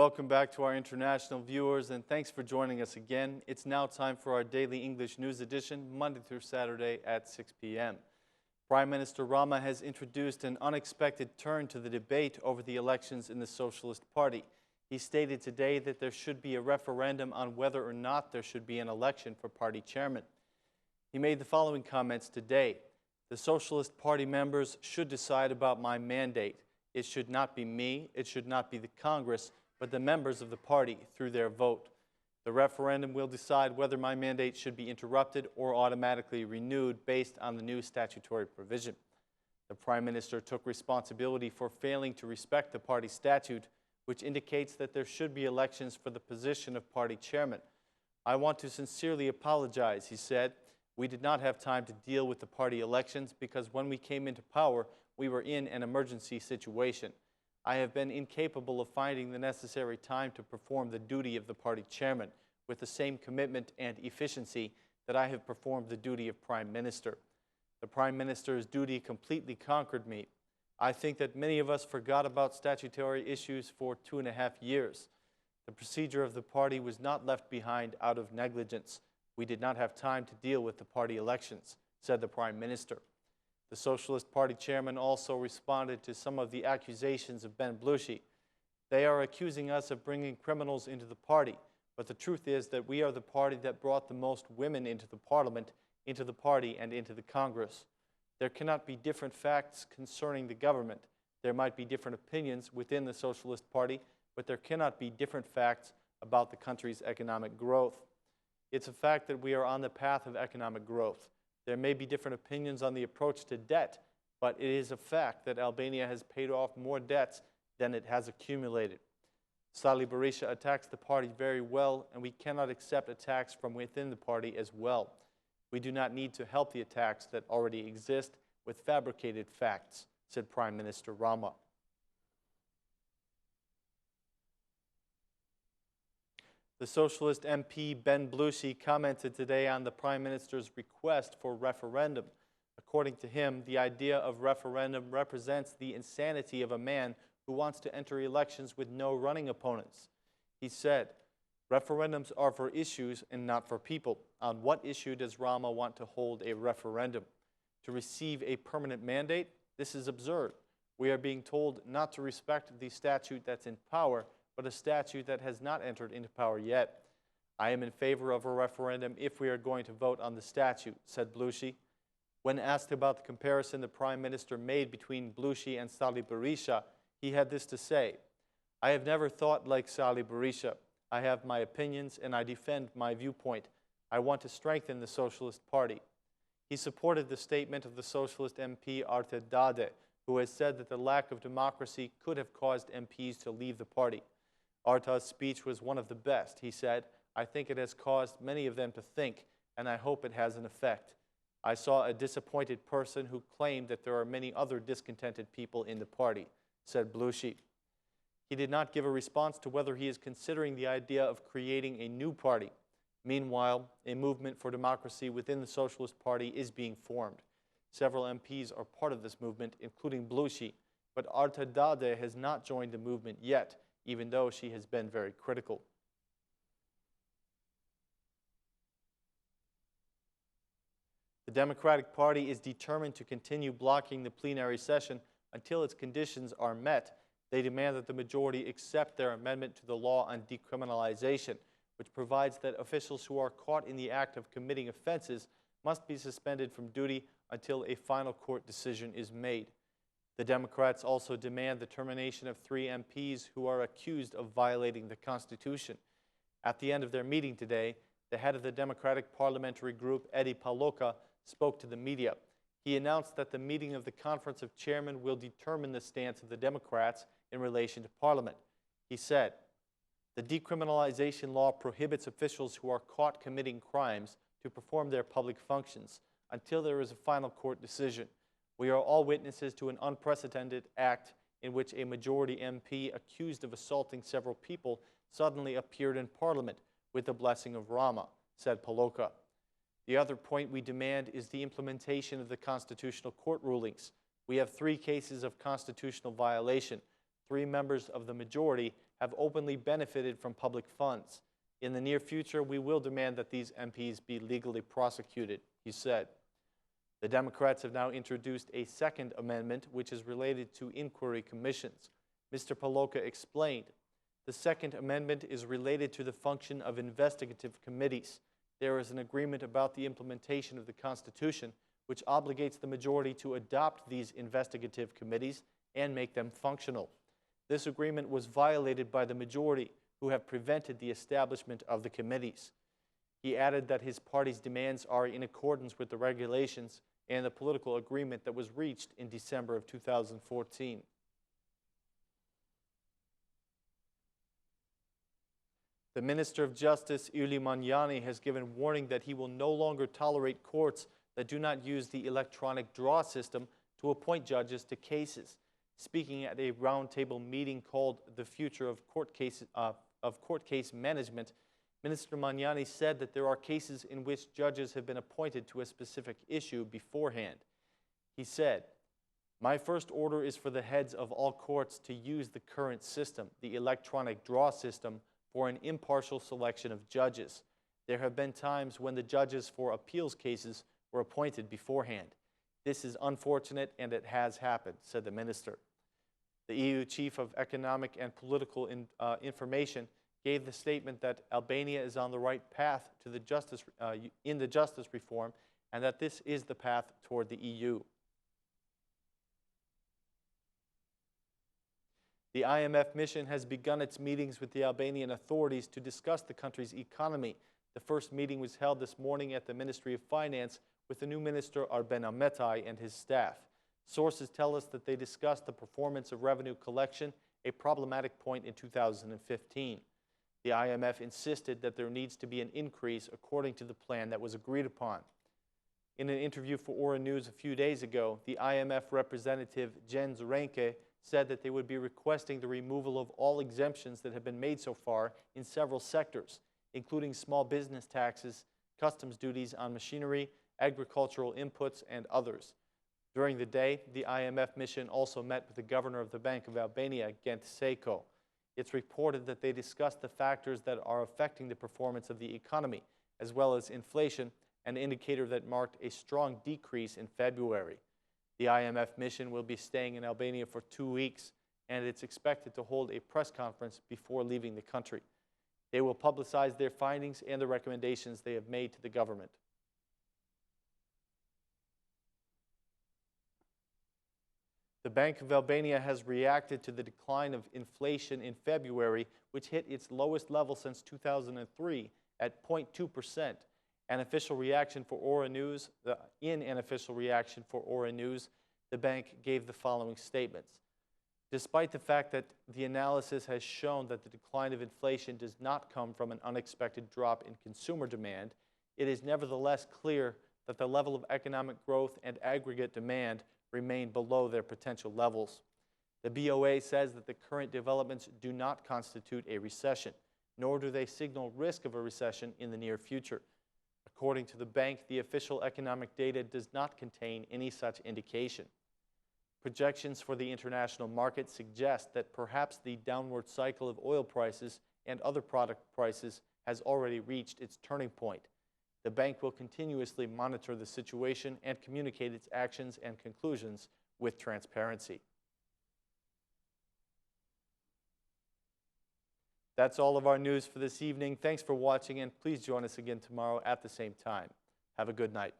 Welcome back to our international viewers, and thanks for joining us again. It's now time for our daily English news edition, Monday through Saturday at 6 p.m. Prime Minister Rama has introduced an unexpected turn to the debate over the elections in the Socialist Party. He stated today that there should be a referendum on whether or not there should be an election for party chairman. He made the following comments today. The Socialist Party members should decide about my mandate. It should not be me, it should not be the Congress, but the members of the party through their vote. The referendum will decide whether my mandate should be interrupted or automatically renewed based on the new statutory provision. The Prime Minister took responsibility for failing to respect the party statute, which indicates that there should be elections for the position of party chairman. I want to sincerely apologize, he said. We did not have time to deal with the party elections because when we came into power, we were in an emergency situation. I have been incapable of finding the necessary time to perform the duty of the party chairman with the same commitment and efficiency that I have performed the duty of Prime Minister. The Prime Minister's duty completely conquered me. I think that many of us forgot about statutory issues for 2.5 years. The procedure of the party was not left behind out of negligence. We did not have time to deal with the party elections, said the Prime Minister. The Socialist Party chairman also responded to some of the accusations of MP Blushi. They are accusing us of bringing criminals into the party, but the truth is that we are the party that brought the most women into the parliament, into the party, and into the Congress. There cannot be different facts concerning the government. There might be different opinions within the Socialist Party, but there cannot be different facts about the country's economic growth. It's a fact that we are on the path of economic growth. There may be different opinions on the approach to debt, but it is a fact that Albania has paid off more debts than it has accumulated. Sali Berisha attacks the party very well, and we cannot accept attacks from within the party as well. We do not need to help the attacks that already exist with fabricated facts, said Prime Minister Rama. The Socialist MP MP Blushi commented today on the Prime Minister's request for referendum. According to him, the idea of referendum represents the insanity of a man who wants to enter elections with no running opponents. He said, referendums are for issues and not for people. On what issue does Rama want to hold a referendum? To receive a permanent mandate? This is absurd. We are being told not to respect the statute that's in power, but a statute that has not entered into power yet. I am in favor of a referendum if we are going to vote on the statute, said Blushi. When asked about the comparison the Prime Minister made between Blushi and Sali Berisha, he had this to say, I have never thought like Sali Berisha. I have my opinions and I defend my viewpoint. I want to strengthen the Socialist Party. He supported the statement of the Socialist MP Arta Dade, who has said that the lack of democracy could have caused MPs to leave the party. Arta's speech was one of the best. He said, I think it has caused many of them to think, and I hope it has an effect. I saw a disappointed person who claimed that there are many other discontented people in the party, said Blushi. He did not give a response to whether he is considering the idea of creating a new party. Meanwhile, a movement for democracy within the Socialist Party is being formed. Several MPs are part of this movement, including Blushi, but Arta Dade has not joined the movement yet, even though she has been very critical. The Democratic Party is determined to continue blocking the plenary session until its conditions are met. They demand that the majority accept their amendment to the law on decriminalization, which provides that officials who are caught in the act of committing offenses must be suspended from duty until a final court decision is made. The Democrats also demand the termination of 3 MPs who are accused of violating the Constitution. At the end of their meeting today, the head of the Democratic Parliamentary Group, Edi Paloka, spoke to the media. He announced that the meeting of the Conference of Chairmen will determine the stance of the Democrats in relation to Parliament. He said, the decriminalization law prohibits officials who are caught committing crimes to perform their public functions until there is a final court decision. We are all witnesses to an unprecedented act in which a majority MP accused of assaulting several people suddenly appeared in Parliament with the blessing of Rama, said Paloka. The other point we demand is the implementation of the Constitutional Court rulings. We have 3 cases of constitutional violation. 3 members of the majority have have openly benefited from public funds. In the near future, we will demand that these MPs be legally prosecuted, he said. The Democrats have now introduced a second amendment, which is related to inquiry commissions. Mr. Paloka explained, the Second Amendment is related to the function of investigative committees. There is an agreement about the implementation of the Constitution, which obligates the majority to adopt these investigative committees and make them functional. This agreement was violated by the majority, who have prevented the establishment of the committees. He added that his party's demands are in accordance with the regulations and the political agreement that was reached in December of 2014. The Minister of Justice, Uli Manjani, has given warning that he will no longer tolerate courts that do not use the electronic draw system to appoint judges to cases. Speaking at a roundtable meeting called The Future of Court Case Management, Minister Manjani said that there are cases in which judges have been appointed to a specific issue beforehand. He said, "My first order is for the heads of all courts to use the current system, the electronic draw system, for an impartial selection of judges. There have been times when the judges for appeals cases were appointed beforehand. This is unfortunate and it has happened," said the minister. The EU Chief of Economic and Political Information gave the statement that Albania is on the right path to the justice reform and that this is the path toward the EU. The IMF mission has begun its meetings with the Albanian authorities to discuss the country's economy. The first meeting was held this morning at the Ministry of Finance with the new minister Arben Ahmetaj and his staff. Sources tell us that they discussed the performance of revenue collection, a problematic point in 2015. The IMF insisted that there needs to be an increase according to the plan that was agreed upon. In an interview for Ora News a few days ago, the IMF representative Jens Renke said that they would be requesting the removal of all exemptions that have been made so far in several sectors, including small business taxes, customs duties on machinery, agricultural inputs, and others. During the day, the IMF mission also met with the governor of the Bank of Albania, Gent Seko. It's reported that they discussed the factors that are affecting the performance of the economy, as well as inflation, an indicator that marked a strong decrease in February. The IMF mission will be staying in Albania for 2 weeks, and it's expected to hold a press conference before leaving the country. They will publicize their findings and the recommendations they have made to the government. The Bank of Albania has reacted to the decline of inflation in February, which hit its lowest level since 2003 at 0.2%. In an official reaction for Ora News, the bank gave the following statements. Despite the fact that the analysis has shown that the decline of inflation does not come from an unexpected drop in consumer demand, it is nevertheless clear that the level of economic growth and aggregate demand remain below their potential levels. The BOA says that the current developments do not constitute a recession, nor do they signal risk of a recession in the near future. According to the bank, the official economic data does not contain any such indication. Projections for the international market suggest that perhaps the downward cycle of oil prices and other product prices has already reached its turning point. The bank will continuously monitor the situation and communicate its actions and conclusions with transparency. That's all of our news for this evening. Thanks for watching, and please join us again tomorrow at the same time. Have a good night.